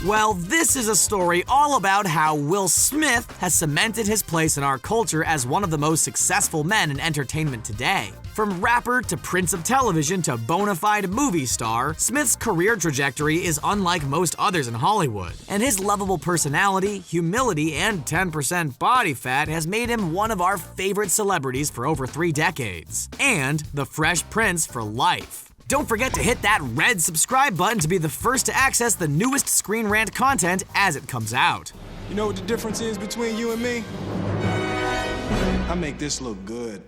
Well, this is a story all about how Will Smith has cemented his place in our culture as one of the most successful men in entertainment today. From rapper to prince of television to bona fide movie star, Smith's career trajectory is unlike most others in Hollywood, and his lovable personality, humility, and 10% body fat has made him one of our favorite celebrities for over 3 decades, and the Fresh Prince for life. Don't forget to hit that red subscribe button to be the first to access the newest Screen Rant content as it comes out. You know what the difference is between you and me? I make this look good.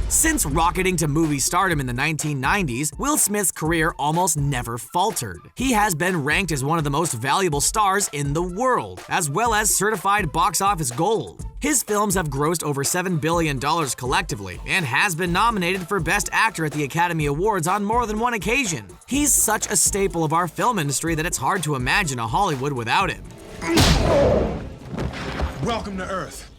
Since rocketing to movie stardom in the 1990s, Will Smith's career almost never faltered. He has been ranked as one of the most valuable stars in the world, as well as certified box office gold. His films have grossed over $7 billion collectively and has been nominated for Best Actor at the Academy Awards on more than one occasion. He's such a staple of our film industry that it's hard to imagine a Hollywood without him. Welcome to Earth.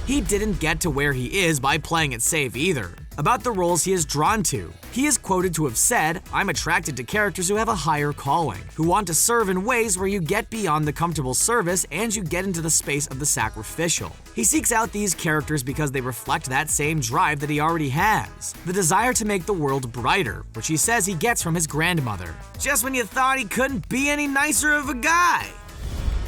He didn't get to where he is by playing it safe either. About the roles he is drawn to, he is quoted to have said, "I'm attracted to characters who have a higher calling, who want to serve in ways where you get beyond the comfortable service and you get into the space of the sacrificial." He seeks out these characters because they reflect that same drive that he already has, the desire to make the world brighter, which he says he gets from his grandmother. Just when you thought he couldn't be any nicer of a guy.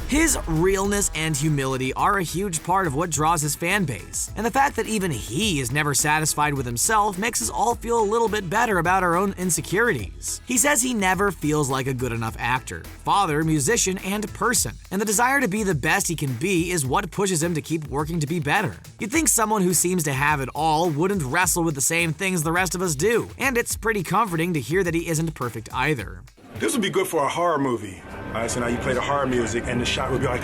His realness and humility are a huge part of what draws his fan base, and the fact that even he is never satisfied with himself makes us all feel a little bit better about our own insecurities. He says he never feels like a good enough actor, father, musician, and person, and the desire to be the best he can be is what pushes him to keep working to be better. You'd think someone who seems to have it all wouldn't wrestle with the same things the rest of us do, and it's pretty comforting to hear that he isn't perfect either. This would be good for a horror movie. All right, so now you play the horror music and the shot would be like...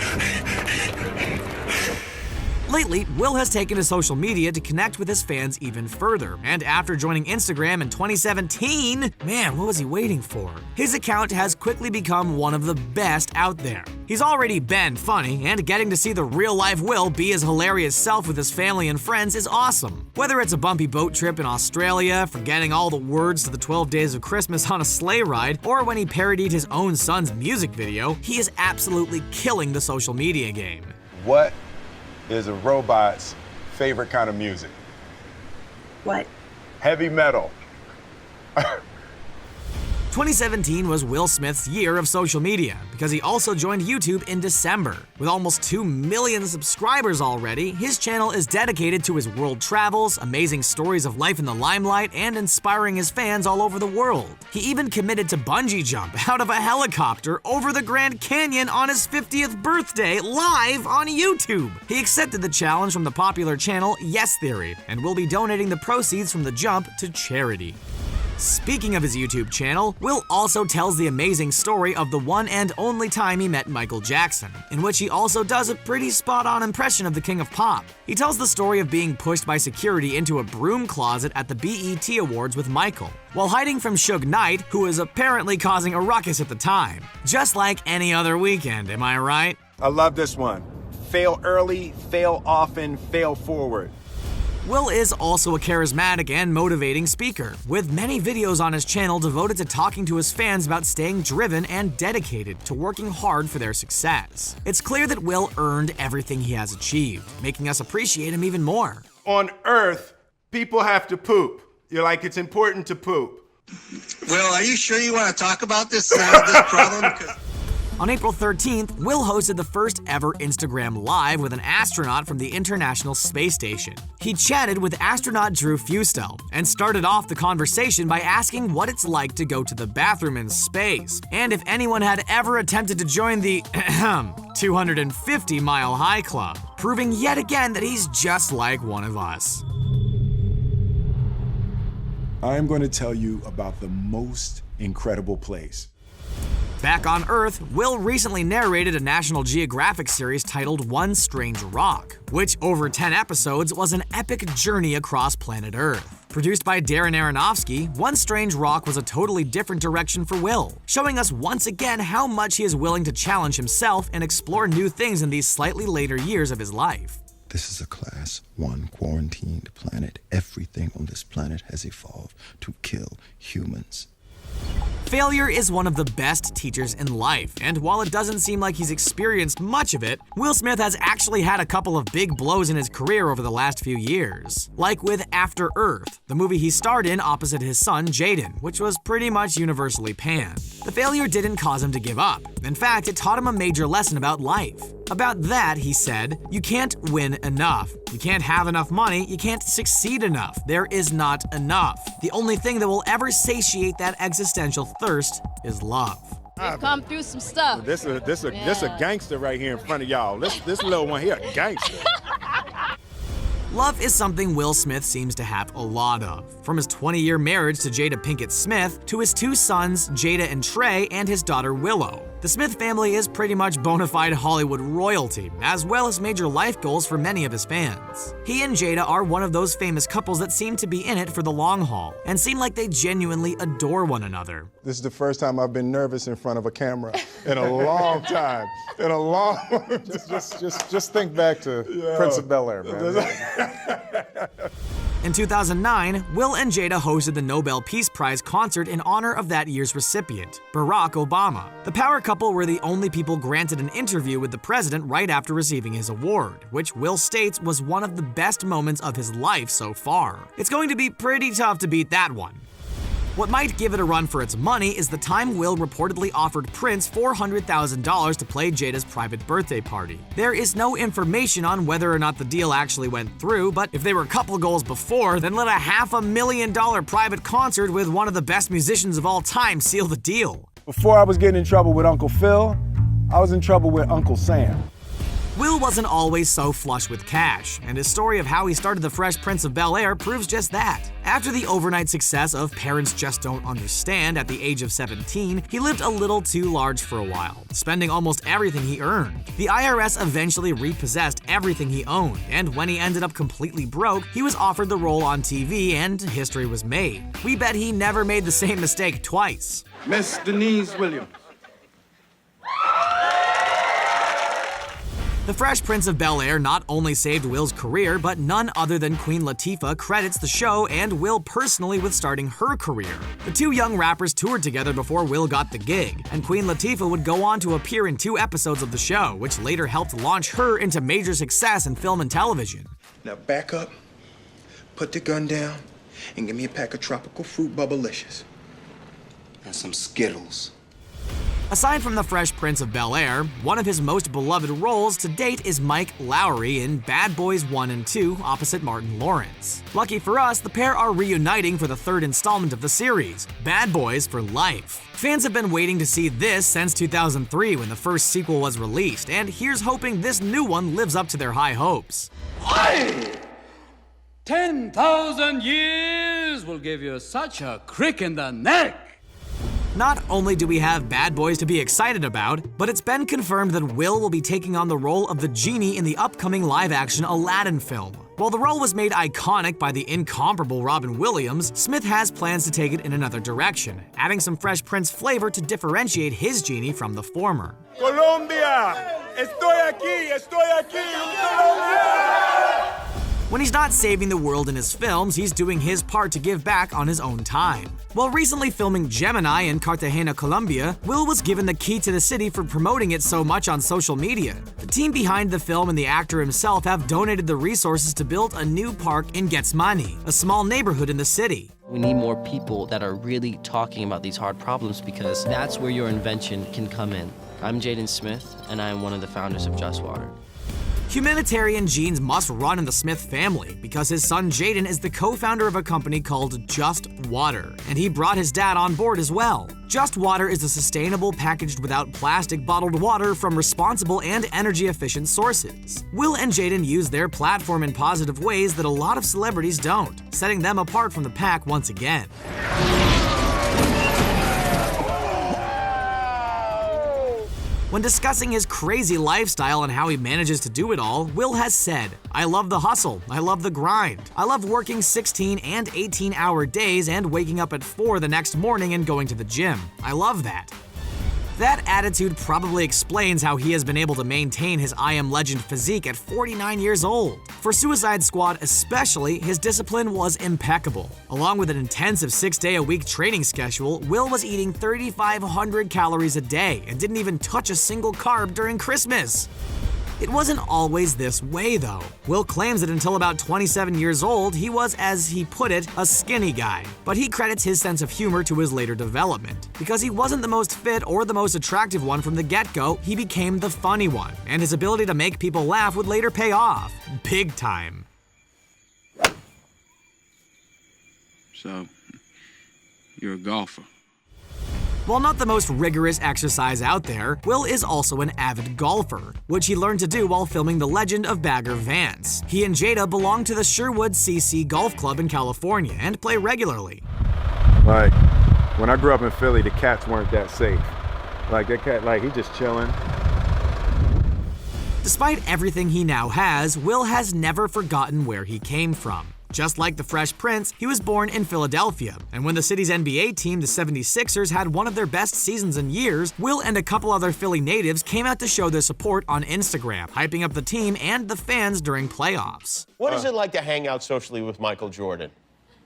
Lately, Will has taken to social media to connect with his fans even further, and after joining Instagram in 2017, man, what was he waiting for? His account has quickly become one of the best out there. He's already been funny, and getting to see the real-life Will be his hilarious self with his family and friends is awesome. Whether it's a bumpy boat trip in Australia, forgetting all the words to the 12 Days of Christmas on a sleigh ride, or when he parodied his own son's music video, he is absolutely killing the social media game. What is a robot's favorite kind of music? What? Heavy metal. 2017 was Will Smith's year of social media because he also joined YouTube in December. With almost 2 million subscribers already, his channel is dedicated to his world travels, amazing stories of life in the limelight, and inspiring his fans all over the world. He even committed to bungee jump out of a helicopter over the Grand Canyon on his 50th birthday live on YouTube. He accepted the challenge from the popular channel Yes Theory and will be donating the proceeds from the jump to charity. Speaking of his YouTube channel, Will also tells the amazing story of the one and only time he met Michael Jackson, in which he also does a pretty spot-on impression of the King of Pop. He tells the story of being pushed by security into a broom closet at the BET Awards with Michael, while hiding from Suge Knight, who was apparently causing a ruckus at the time. Just like any other weekend, am I right? I love this one. Fail early, fail often, fail forward. Will is also a charismatic and motivating speaker, with many videos on his channel devoted to talking to his fans about staying driven and dedicated to working hard for their success. It's clear that Will earned everything he has achieved, making us appreciate him even more. On Earth, people have to poop. You're like, it's important to poop. Will, are you sure you want to talk about this problem? On April 13th, Will hosted the first ever Instagram Live with an astronaut from the International Space Station. He chatted with astronaut Drew Fusto and started off the conversation by asking what it's like to go to the bathroom in space, and if anyone had ever attempted to join the 250 Mile High Club, proving yet again that he's just like one of us. I am going to tell you about the most incredible place. Back on Earth, Will recently narrated a National Geographic series titled One Strange Rock, which over 10 episodes was an epic journey across planet Earth. Produced by Darren Aronofsky, One Strange Rock was a totally different direction for Will, showing us once again how much he is willing to challenge himself and explore new things in these slightly later years of his life. This is a Class 1 quarantined planet. Everything on this planet has evolved to kill humans. Failure is one of the best teachers in life, and while it doesn't seem like he's experienced much of it, Will Smith has actually had a couple of big blows in his career over the last few years. Like with After Earth, the movie he starred in opposite his son Jaden, which was pretty much universally panned. The failure didn't cause him to give up. In fact, it taught him a major lesson about life. About that, he said, "You can't win enough. You can't have enough money. You can't succeed enough. There is not enough. The only thing that will ever satiate that existential thirst is love." We've come through some stuff. This a gangster right here in front of y'all. This little one here, a gangster. Love is something Will Smith seems to have a lot of. From his 20-year marriage to Jada Pinkett Smith, to his two sons, Jada and Trey, and his daughter Willow. The Smith family is pretty much bona fide Hollywood royalty, as well as major life goals for many of his fans. He and Jada are one of those famous couples that seem to be in it for the long haul, and seem like they genuinely adore one another. This is the first time I've been nervous in front of a camera in a long time. In a long just think back to Prince of Bel-Air, man. In 2009, Will and Jada hosted the Nobel Peace Prize concert in honor of that year's recipient, Barack Obama. The power couple were the only people granted an interview with the president right after receiving his award, which Will states was one of the best moments of his life so far. It's going to be pretty tough to beat that one. What might give it a run for its money is the time Will reportedly offered Prince $400,000 to play Jada's private birthday party. There is no information on whether or not the deal actually went through, but if they were a couple goals before, then let a $500,000 private concert with one of the best musicians of all time seal the deal. Before I was getting in trouble with Uncle Phil, I was in trouble with Uncle Sam. Will wasn't always so flush with cash, and his story of how he started the Fresh Prince of Bel-Air proves just that. After the overnight success of Parents Just Don't Understand at the age of 17, he lived a little too large for a while, spending almost everything he earned. The IRS eventually repossessed everything he owned, and when he ended up completely broke, he was offered the role on TV and history was made. We bet he never made the same mistake twice. Miss Denise Williams. The Fresh Prince of Bel-Air not only saved Will's career, but none other than Queen Latifah credits the show and Will personally with starting her career. The two young rappers toured together before Will got the gig, and Queen Latifah would go on to appear in 2 episodes of the show, which later helped launch her into major success in film and television. Now back up, put the gun down, and give me a pack of tropical fruit Bubblicious. And some Skittles. Aside from the Fresh Prince of Bel-Air, one of his most beloved roles to date is Mike Lowrey in Bad Boys 1 and 2 opposite Martin Lawrence. Lucky for us, the pair are reuniting for the 3rd installment of the series, Bad Boys for Life. Fans have been waiting to see this since 2003 when the first sequel was released, and here's hoping this new one lives up to their high hopes. 10,000 years will give you such a crick in the neck. Not only do we have Bad Boys to be excited about, but it's been confirmed that Will be taking on the role of the genie in the upcoming live-action Aladdin film. While the role was made iconic by the incomparable Robin Williams, Smith has plans to take it in another direction, adding some Fresh Prince flavor to differentiate his genie from the former. Colombia! Estoy aquí, Colombia! When he's not saving the world in his films, he's doing his part to give back on his own time. While recently filming Gemini in Cartagena, Colombia, Will was given the key to the city for promoting it so much on social media. The team behind the film and the actor himself have donated the resources to build a new park in Getsemani, a small neighborhood in the city. We need more people that are really talking about these hard problems because that's where your invention can come in. I'm Jaden Smith, and I am one of the founders of Just Water. Humanitarian genes must run in the Smith family because his son Jaden is the co-founder of a company called Just Water, and he brought his dad on board as well. Just Water is a sustainable, packaged without plastic bottled water from responsible and energy-efficient sources. Will and Jaden use their platform in positive ways that a lot of celebrities don't, setting them apart from the pack once again. When discussing his crazy lifestyle and how he manages to do it all, Will has said, "I love the hustle, I love the grind. I love working 16 and 18-hour days and waking up at 4 the next morning and going to the gym. I love that." That attitude probably explains how he has been able to maintain his I Am Legend physique at 49 years old. For Suicide Squad especially, his discipline was impeccable. Along with an intensive 6-day-a-week training schedule, Will was eating 3,500 calories a day and didn't even touch a single carb during Christmas. It wasn't always this way, though. Will claims that until about 27 years old, he was, as he put it, a skinny guy. But he credits his sense of humor to his later development. Because he wasn't the most fit or the most attractive one from the get-go, he became the funny one, and his ability to make people laugh would later pay off. Big time. So, you're a golfer. While not the most rigorous exercise out there, Will is also an avid golfer, which he learned to do while filming The Legend of Bagger Vance. He and Jada belong to the Sherwood CC Golf Club in California and play regularly. Like, when I grew up in Philly, the cats weren't that safe. Like, that cat, like, he just chilling. Despite everything he now has, Will has never forgotten where he came from. Just like the Fresh Prince, he was born in Philadelphia, and when the city's NBA team, the 76ers, had one of their best seasons in years, Will and a couple other Philly natives came out to show their support on Instagram, hyping up the team and the fans during playoffs. What is it like to hang out socially with Michael Jordan?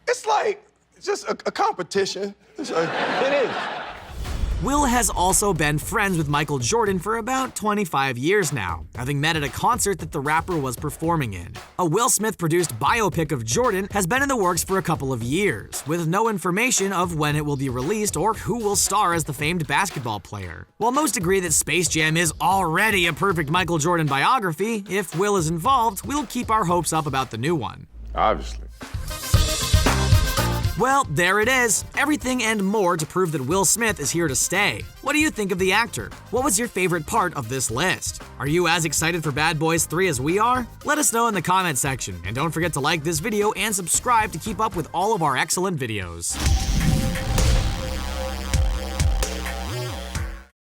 It's like just a competition. It is. Will has also been friends with Michael Jordan for about 25 years now, having met at a concert that the rapper was performing in. A Will Smith-produced biopic of Jordan has been in the works for a couple of years, with no information of when it will be released or who will star as the famed basketball player. While most agree that Space Jam is already a perfect Michael Jordan biography, if Will is involved, we'll keep our hopes up about the new one. Obviously. Well, there it is. Everything and more to prove that Will Smith is here to stay. What do you think of the actor? What was your favorite part of this list? Are you as excited for Bad Boys 3 as we are? Let us know in the comment section, and don't forget to like this video and subscribe to keep up with all of our excellent videos.